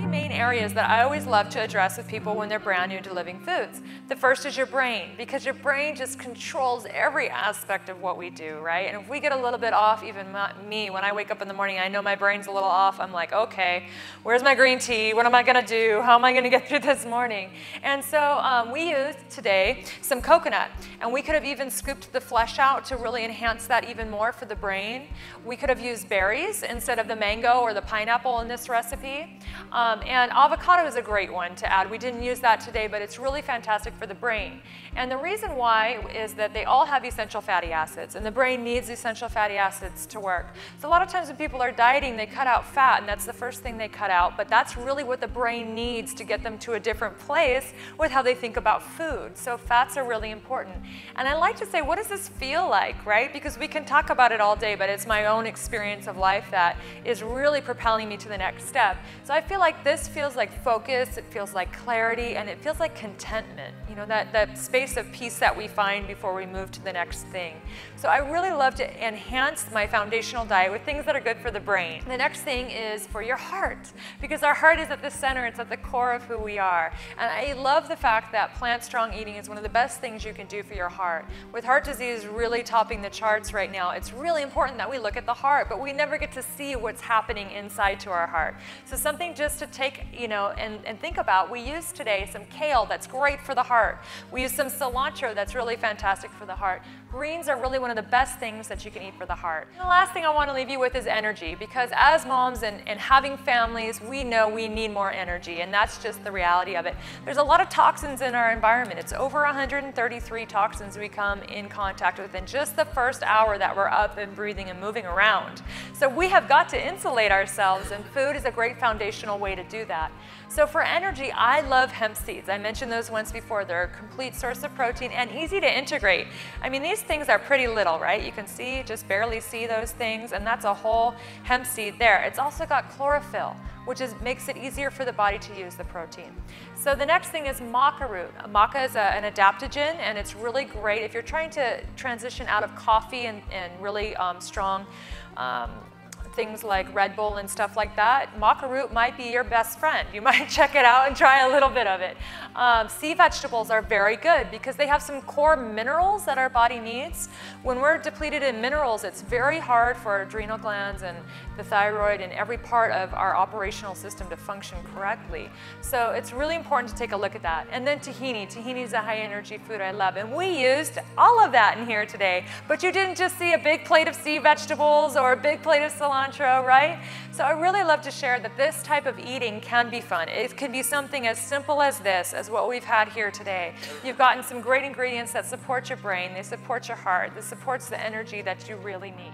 main areas that I always love to address with people when they're brand new to living foods. The first is your brain, because your brain just controls every aspect of what we do, right? And if we get a little bit off, even me, when I wake up in the morning, I know my brain's a little off. I'm like, okay, where's my green tea? What am I gonna do? How am I gonna get through this morning? And so we used today some coconut, and we could have even scooped the flesh out to really enhance that even more for the brain. We could have used berries instead of the mango or the pineapple in this recipe. And avocado is a great one to add. We didn't use that today, but it's really fantastic for the brain. And the reason why is that they all have essential fatty acids, and the brain needs essential fatty acids to work. So a lot of times when people are dieting, they cut out fat, and that's the first thing they cut out, but that's really what the brain needs to get them to a different place with how they think about food. So fats are really important. And I like to say, what does this feel like, right? Because we can talk about it all day, but it's my own experience of life that is really propelling me to the next step. So I feel like this feels like focus, it feels like clarity, and it feels like contentment, you know, that space of peace that we find before we move to the next thing. So I really love to enhance my foundational diet with things that are good for the brain. The next thing is for your heart, because our heart is at the center, it's at the core of who we are. And I love the fact that plant-strong eating is one of the best things you can do for your heart. With heart disease really topping the charts right now, it's really important that we look at the heart, but we never get to see what's happening inside to our heart. So something just to take, you know, and think about. We used today some kale that's great for the heart. We used some cilantro that's really fantastic for the heart. Greens are really one of the best things that you can eat for the heart. And the last thing I want to leave you with is energy, because as moms and having families, we know we need more energy, and that's just the reality of it. There's a lot of toxins in our environment. It's over 133 toxins we come in contact with in just the first hour that we're up and breathing and moving around. So we have got to insulate ourselves, and food is a great foundational way to do that. So for energy, I love hemp seeds. I mentioned those once before. They're a complete source of protein and easy to integrate. I mean, these things are pretty little, right? You can see, just barely see those things, and that's a whole hemp seed there. It's also got chlorophyll, which makes it easier for the body to use the protein. So the next thing is maca root. Maca is an adaptogen, and it's really great if you're trying to transition out of coffee and really strong things like Red Bull and stuff like that. Maca root might be your best friend. You might check it out and try a little bit of it. Sea vegetables are very good because they have some core minerals that our body needs. When we're depleted in minerals, it's very hard for our adrenal glands and the thyroid and every part of our operational system to function correctly. So it's really important to take a look at that. And then tahini. Tahini is a high energy food I love. And we used all of that in here today. But you didn't just see a big plate of sea vegetables or a big plate of cilantro, right? So I really love to share that this type of eating can be fun. It can be something as simple as this, as what we've had here today. You've gotten some great ingredients that support your brain, they support your heart, that supports the energy that you really need.